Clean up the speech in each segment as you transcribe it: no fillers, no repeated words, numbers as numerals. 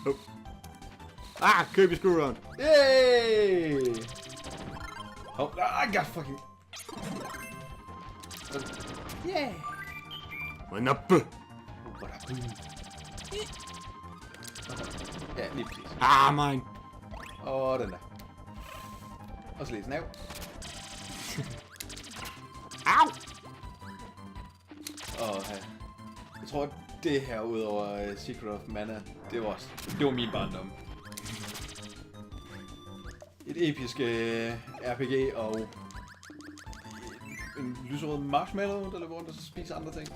Oh. Ah, Kirby screw around. Yay! Oh, I got fucking... Yeah! One up. Ja, lige præcis. Ah, mine. Og den der. Og så lige snav. Au! Og jeg tror, at det her udover Secret of Mana, det var min barndom. Et episk RPG og en lyserød marshmallow, der løber rundt og spiser andre ting.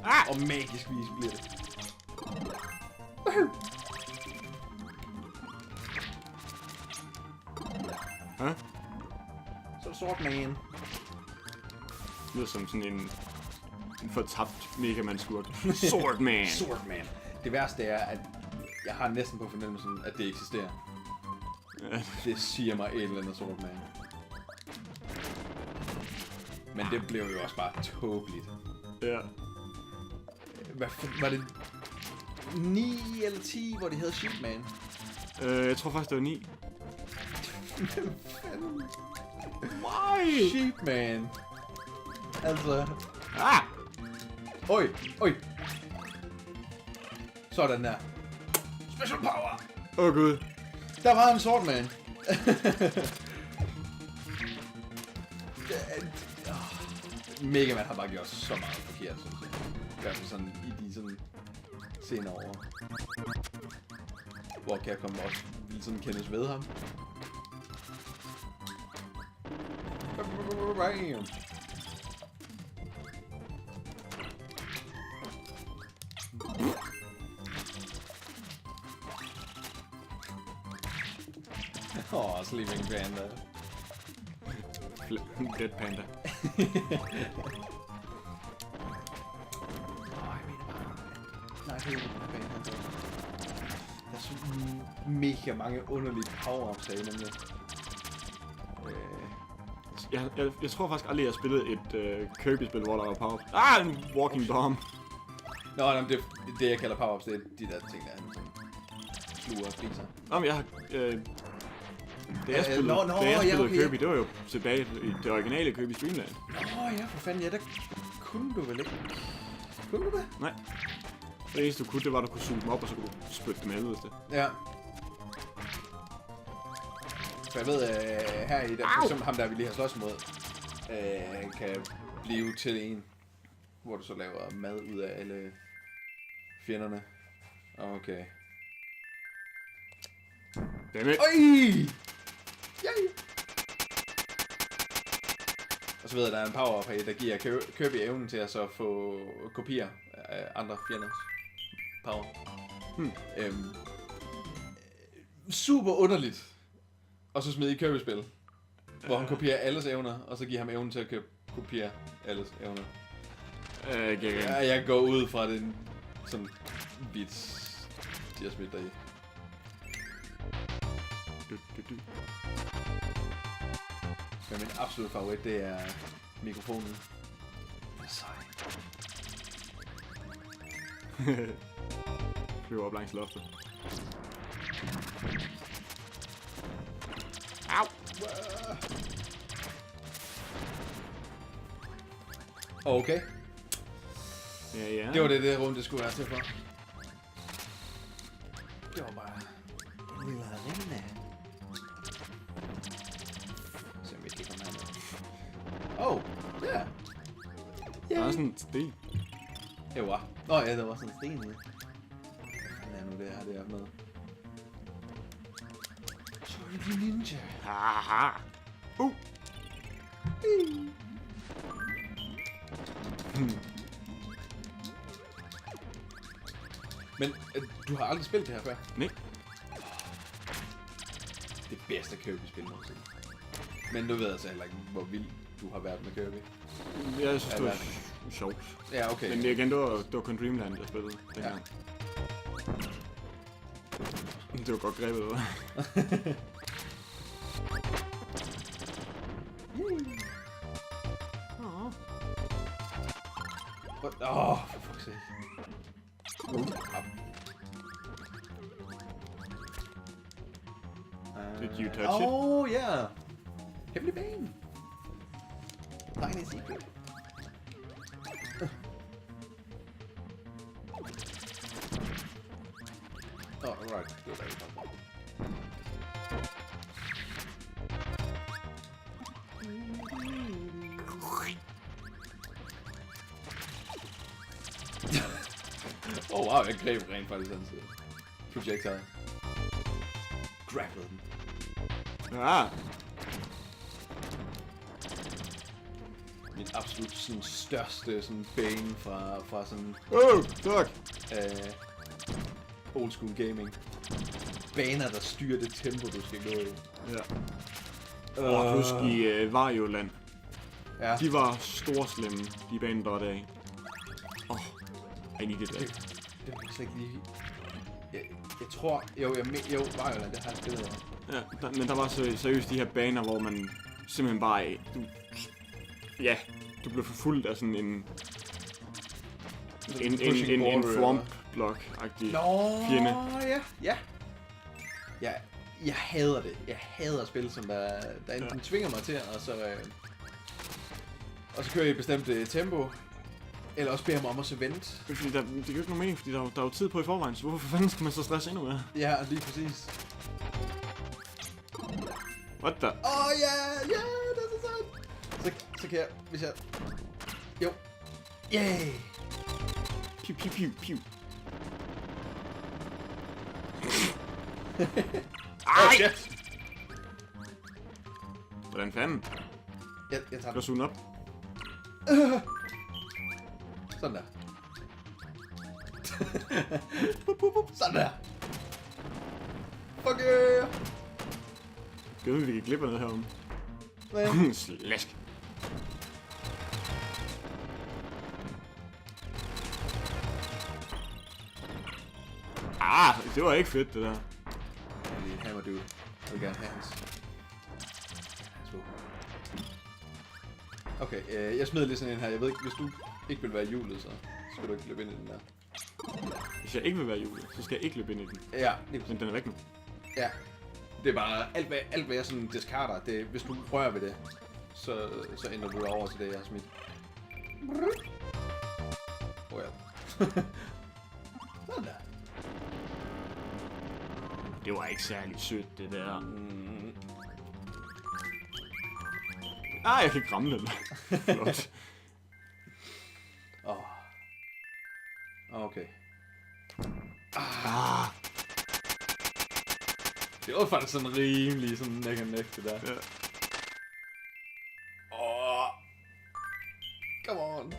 Ah! Og magisk vis bliver det. Huh? Så er sort man. Det lyder som sådan en fortabt Mega Man-skurk. Sword Man. Sword Man. Det værste er, at jeg har næsten på fornemmelsen, at det eksisterer. Det siger mig et eller andet Sword Man. Men det blev jo også bare tåbeligt. Ja. Var det 9 eller 10, hvor de havde Sheepman? Jeg tror faktisk, det var 9. Why? Sheepman. Altså... Ah! Oj! Sådan der. Special power! Åh gud. Der var en Swordman. Mega Man har bare gjort så meget forkert, synes jeg. I hvert fald sådan i de sådan senere år. Hvor Capcom også ville sådan kendes ved ham. Bam. Sleeping Panda. Dead Panda. Nej, det er ikke Panda. Der er så mega mange underlige power-ups her, nemlig. Jeg tror faktisk aldrig, jeg har spillet et Kirby-spil, hvor der var power-ups. Ah, en walking bomb. Nå, det jeg kalder power-ups, det er de der ting, der er sådan sluger og spiser. Nå, men jeg har... Da jeg spillede Kirby, det var jo tilbage i det originale Kirby Streamland. Nå ja, for fanden, ja, der kunne du vel ikke... Kunne du det? Nej. Det eneste du kunne, det var, at du kunne suge dem op, og så kunne du spytte dem af, hvis det. Ja. For jeg ved, her i der, for eksempel ham der, vi lige har slås mod, kan blive til en, hvor du så laver mad ud af alle fjenderne. Okay. Dammit. Øj! Yay! Og så ved jeg, der er en power-up her, der giver Kirby evnen til at så få kopier af andre fjenders power. Super underligt. Og så smide i Kirby-spil, hvor han kopierer alles evner, og så giver ham evnen til at kopiere alles evner. Jeg går ud fra den sådan vits, de har smidt deri. Men min absolut favorit, det er mikrofonen. Sej. Flyver op langs loftet. Au! Okay. Ja. Det var det runde, det skulle være til for. Det var bare en lille arena. Se om vi kan komme herned. Ja. Der er sådan en sten. Det var. Ja, der var sådan en sten med. Hvad nu det her, det er med? Sorry, ninja. Haha. Men du har aldrig spillet det her før? Nej. Det bedste Kirby-spil nogensinde. Men nu ved jeg altså heller ikke, hvor vild du har været med Kirby. Jeg synes, det var sjovt. Ja, okay. Men igen, det var kun Dreamland, jeg spillede dengang. Ja. Det var godt grebet, hva'? For fuck's sake. Did you touch it? Oh, yeah. Hemmelig bane. Tiny secret. Oh, right. Good idea. Oh wow, jeg greb rent faktisk hans projectile. Grapplede den. Ja. Min absolut sådan største sådan bane fra sådan Fuck. Old school gaming. Baner, der styrer det tempo, du skal gå i. Ja. Husk i Varioland. Ja. De var storslemme, de baner, der var der i. I need it. Det var så ikke lige... Jeg tror... Jo, Varioland, det har jeg spillet over. Ja, men der var seriøst de her baner, hvor man simpelthen bare... Du blev forfulgt af sådan en swamp-block-agtig fjende. Ja. Jeg hader det. Jeg hader spil, som der enten tvinger mig til, og så kører jeg i et bestemt tempo, eller også beder mig om at så vente. Fordi det giver ikke nogen mening, fordi der er jo tid på i forvejen, så hvorfor fanden skal man så stresse endnu mere? Ja, lige præcis. What the? Ja, det er så sejt. Så kan jeg, hvis jeg... Jo. Yay! Piu, piu, piu, piu. Shit! Hvordan fanden? Jeg tager Skal den. suge op? Sådan der. Sådan der. Fuck yeah! Skal vi ikke glippe noget herom? Slask. Det var ikke fedt, det der. Lige en hammer dude. Jeg vil gerne have hans våben. Okay, jeg smider lige sådan en her. Jeg ved ikke, hvis du ikke vil være i hjulet, så skal du ikke løbe ind i den der. Hvis jeg ikke vil være i hjulet, så skal jeg ikke løbe ind i den. Ja, men den er væk nu. Ja. Det er bare alt hvad jeg sådan discarder, det hvis du rører ved det, så ændrer du det over til det, jeg har smidt. Oh ja. Sådan der. Det var ikke særlig sødt, det der. Jeg kan ikke ramme den. Flot. Okay. Det var faktisk sådan rimelig sådan neck and neck, det der. Ja. Come on.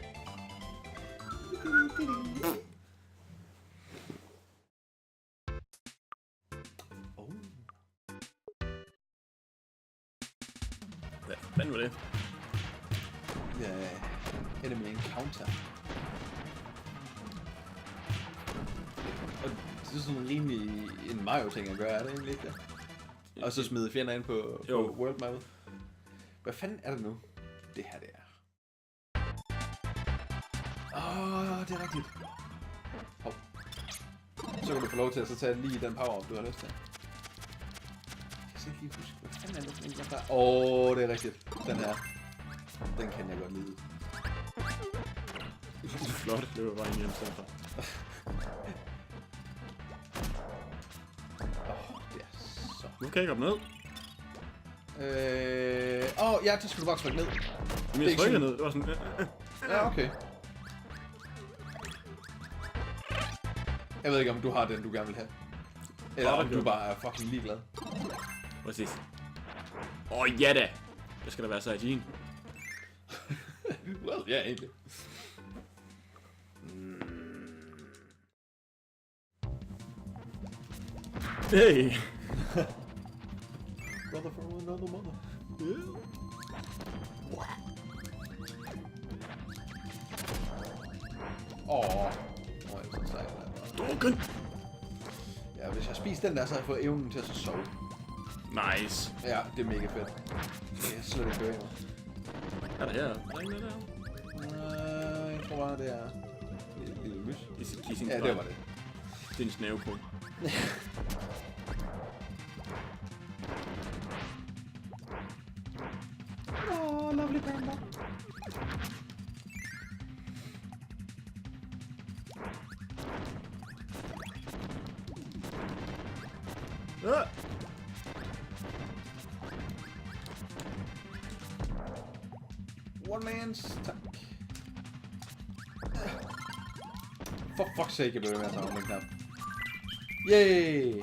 Hvad fanden var det? Enemy encounter. Og det er sådan rimelig en Mario-ting at gøre, er det egentlig ikke det? Og så smide fjender ind på world mappet. Hvad fanden er det nu? Det her, det er. Det er rigtigt. Hov. Så kan du få lov til at så tage lige den power-up, du har lyst til. Jeg kan ikke lige huske, hvad fanden er det for en, der... det er rigtigt. Den her. Den kan jeg godt lide. Flot, det var bare en hjemsender. Det er så... Nu kan jeg ikke ned. Ja, så skal du bare trykke ned. Men jeg trykker ned, det var sådan... Ja, okay. Jeg ved ikke, om du har den, du gerne vil have. Eller om du bare er fucking ligeglad. Præcis. Ja da! Det skal da være Saiyajin. Well, ja, egentlig. Hey! Brother from another mother. Yeah. Jeg er så sejt. Drukken! Ja, hvis jeg spiser den der, så har jeg fået evnen til at sove. Nice. Ja, det er mega fedt. Det er slet ikke gøre mig. Er der her? Er der ikke noget der? Jeg tror bare, det er... Lille lys. Ja, det var det. Det er en snævekron. One man's, tak. For fuck's sake, jeg blev ved med at tage om den knap. Yay!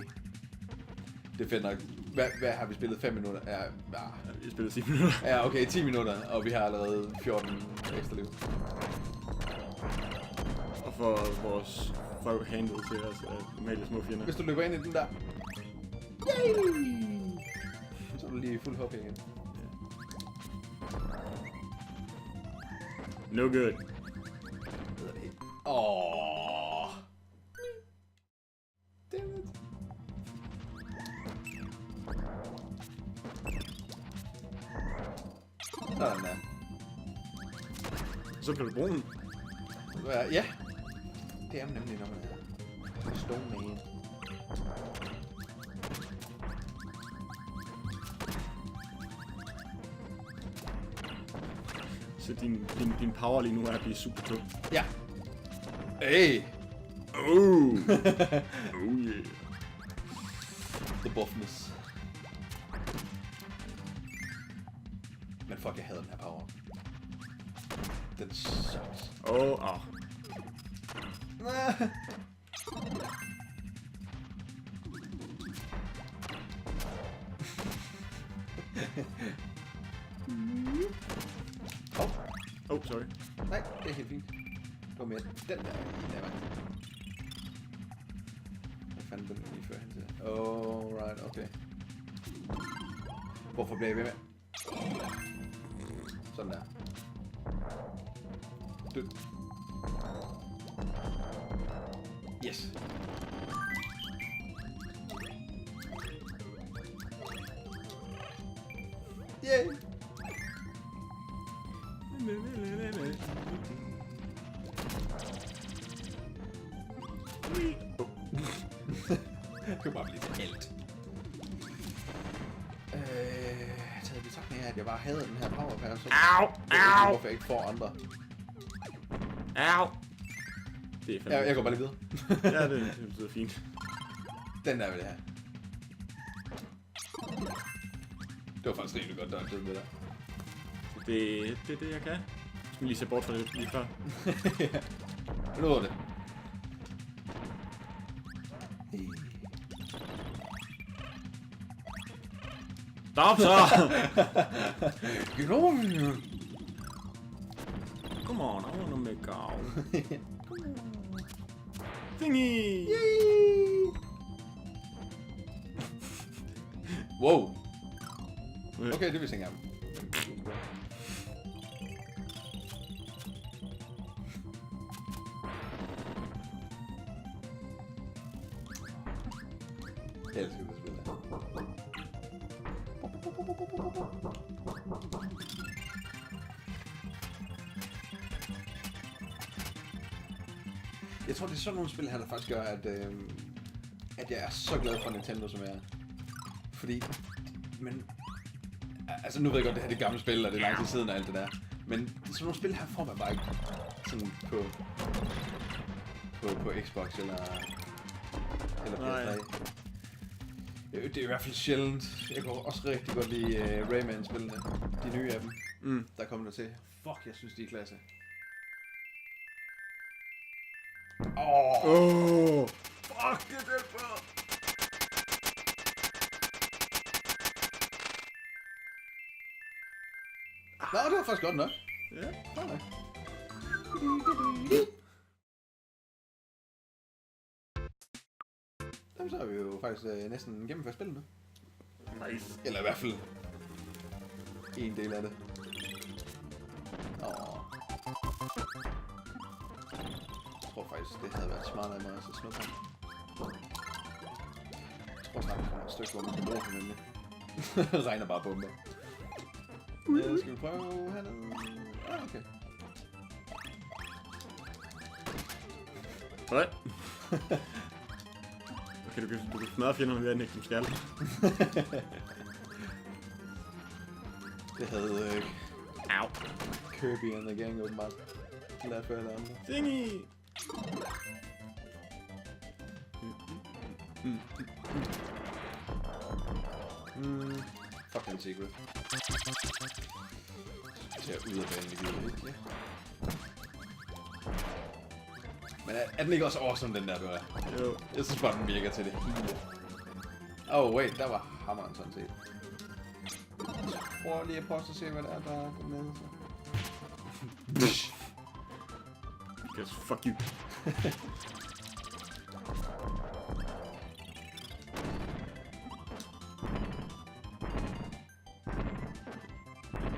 Det er fedt nok. Hvad har vi spillet? 5 minutter? Ja, vi spillede 10 minutter. Ja, okay, 10 minutter, og vi har allerede 14 ekstra liv. Og for vores folk handlede til os normale små fjender. Hvis du løber ind i den der. Yay! Så er du lige fuld HP igen. No good. Åh. Damn it. Sådan der. Så kan du bruge den. Ja. Det er nemlig, når man er Stone Man. Så din power lige nu er at blive super tung. Ja. Hey. Oh. Oh yeah. The buffness. Men fuck, jeg hader den her power. Den sucks. Oh. Oh, sorry. Nej, det er helt fint. Gå med den der. Hvad fanden blev den lige før hen til? Oh, right, okay. Hvorfor bliver jeg ved med? Sådan der. Død. Yes. Yay! Det kunne bare blive til alt. Taget i betragtning af, at jeg bare havde den her power pair, så hvorfor jeg ikke får andre. Au! Det er fandme. Jeg går bare lige videre. Ja, det betyder fint. Den der vil jeg have. Det var faktisk rimelig godt, der er det der. Det er det, jeg kan. Jeg skal lige se bort fra det lige før. Ja. Nu er det. Stop så! Get over here! Come on, I wanna make out. Thingy! Yay! Wow! Okay, det vidste jeg ikke engang. Jeg elsker det spil der. Jeg tror, det er sådan nogle spil her, der faktisk gør, at jeg er så glad for Nintendo, som jeg er. Fordi, men, altså nu ved jeg godt, det her er det gamle spil, og det er lang tid siden og alt det der. Men sådan nogle spil her får man bare ikke sådan på Xbox eller PS3. Det er i hvert fald sjældent. Jeg går også rigtig godt lide Rayman-spillene. De nye af dem, der kommer der til. Fuck, jeg synes, de er klasse. Fuck, det er bra. Nå, det var faktisk godt nok. Ja, nej. Jamen, så er vi jo faktisk næsten gennemført spillet nu. nice. Eller i hvert fald en del af det. Jeg tror faktisk, det havde været smartere af mig at snuppe ham. Jeg tror snart, der kommer et stykke, hvor man kan bruge ham nemlig. Regner bare bomber. Skal vi prøve hernede? Okay. Hvad? Okay, du kan smadre fjenderne ved at nægte dem skal. Det havde Kirby and the Gang åbenbart lært før eller andre. Thingy! Fuck den secret. Til at ud af banen i videoet, ikke? Men er den ikke også awesome, den der, du er? Jo. Jeg synes bare, den virker til det hele. Oh, wait, der var hammeren sådan set. Prøv lige at prøve at se, hvad der er dernede, så. Yes, fuck you.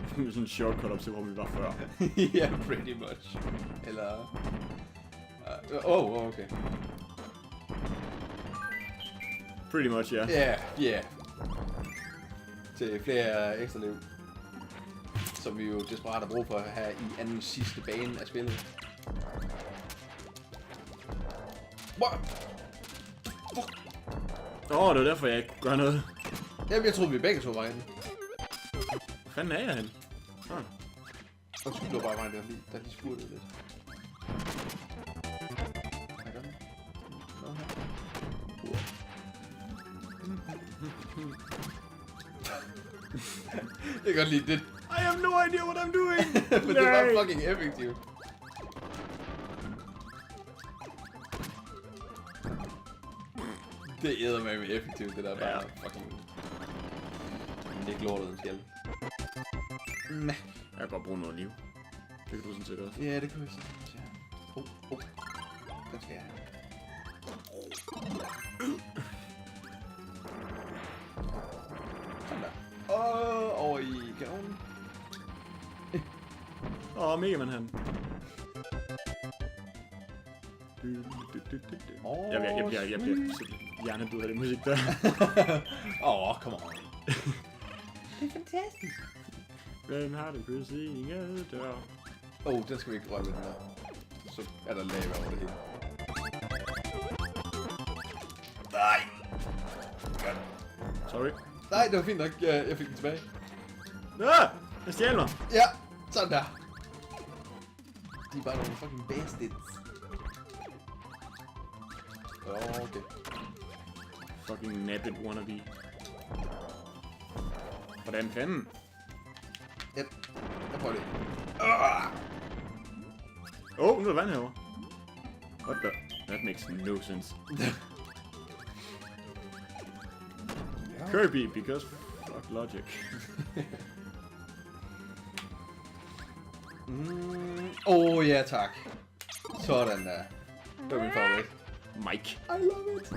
Sådan en shortcut op til, hvor vi var før. Yeah, pretty much. Eller... okay. Pretty much, ja. Yeah. Til flere ekstra liv. Som vi jo desperat har brug for her i anden sidste bane af spillet. What? Det var derfor, jeg ikke kunne gøre noget. Jamen, jeg troede, vi begge to var inde. Hvor fanden er jeg henne? Undskyld, det var bare vejen der de spurgte lidt. Hvad gør den? Noget her? Jeg kan godt lide det. I have no idea what I'm doing! Men det var fucking effektivt. Det æder med effektivt, det der bare fucking... Det er lortet, den skal. Nej. Jeg kan godt bruge noget liv. Det kan du sådan set også. Ja, det kan vi så. Den skal jeg have. Sådan der. Over i kanonen. Mega Man han. Jeg bliver hjernedød af det musik der. Come on. Det er fantastisk. Hvem har det krydset dør? Den skal vi ikke røre ved den der. Så er der lava over det hele. Nej! Sorry. Nej, det var fint nok. Jeg fik den tilbage. Jeg stjal mig. Ja, sådan der. De er bare nogle fucking bastards. Okay. Fucking nappet wannabe. Hvordan fanden? Jeg prøver det. Nu er der vand herovre. What the? That makes no sense. Kirby, because fuck logic. Ja tak. Sådan der. Det var min favorit. Mike. I love it.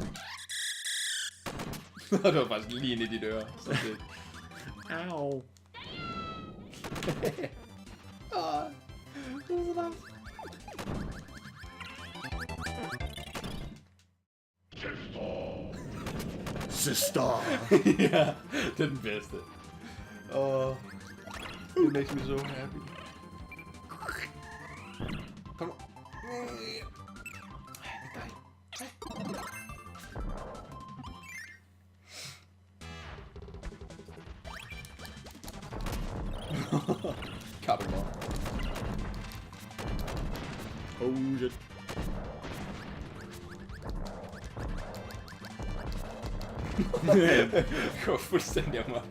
Det var faktisk lige ind i de døre. Så det. Ow. Det var så nice. Sister. Ja, det er den bedste. It makes me so happy. Kom nu. Det er dig. Kappelmor. Oh shit. Går fuldstændig amok.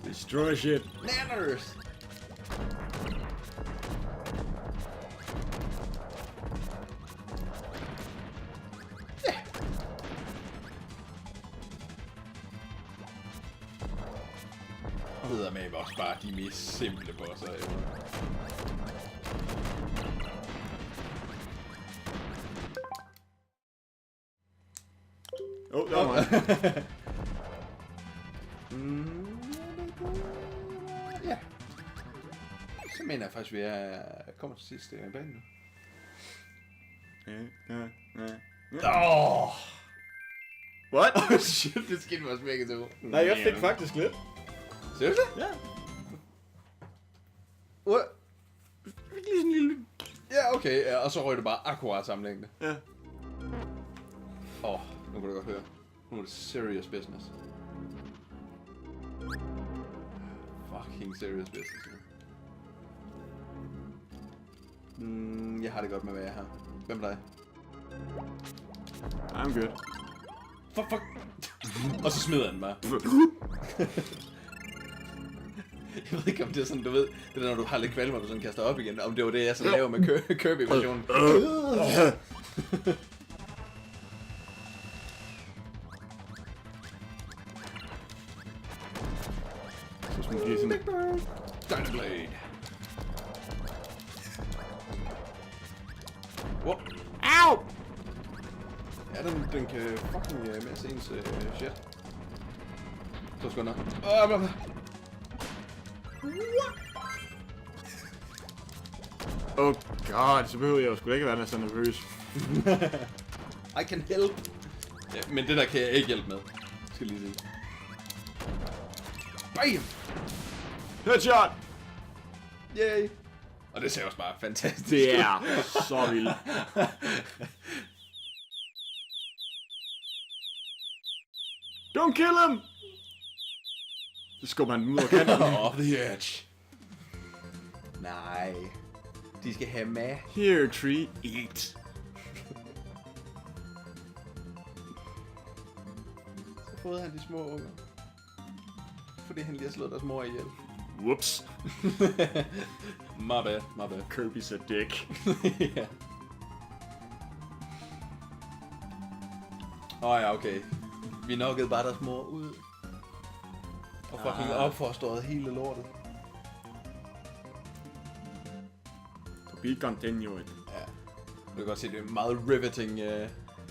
Destroy shit. Nanners! Det er med også bare de mest simple bosser. Der var mig. Ja. Så mener jeg faktisk, at vi er kommet til sidste bane nu. What? Shit, det skete mig også mega til. Nej, jeg fik faktisk lidt. Seriøst? Ja. What? Lige sådan en lille... Ja, okay. Ja, og så røg det bare akkurat samme længde. Ja. Nu kan du godt høre. Nu er det serious business. Fucking serious business. Jeg har det godt med, hvad jeg har. Hvem er dig? I'm good. Fuck. Og så smider han bare. Jeg ved ikke, om det er sådan, du ved, det er når du har lidt kvalme, og du sådan kaster op igen, om det var det, jeg sådan laver med Kirby-versionen. Så skal man give sådan... Dynablade. Wow. Au! Ja, den kan fucking messe ens shit. Så skal jeg nok. Oh god, så behøver jeg jo sgu ikke være så nervøs. I can help. Ja, men det der kan jeg ikke hjælpe med. Skal lige se. Bam! Headshot! Yay! Og det ser også bare fantastisk ud. Det er så vildt. Don't kill him! Så skubber han den ud over kanten. Off the edge. Nej. De skal have med. Here, tree, eat. Så fodrede han de små unger. Fordi han lige har slået deres mor ihjel. Whoops. My bad, my bad. Kirby's a dick. Ja. Ja, okay. Vi knockede bare deres mor ud. Og fucking opforstret hele lortet. To be continued. Ja. Du kan godt se, det er en meget riveting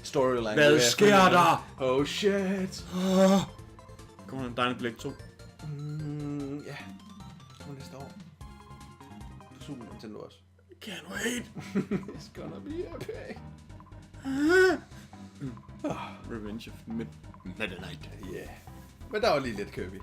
storyline. Hvad sker der? Oh shit. Kommer der en Dynablade 2? Ja. Kommer næste år. På Super Nintendo også. Can't wait. It's gonna be epic. Revenge of Meta Knight. Yeah. Men der var lige lidt Kirby.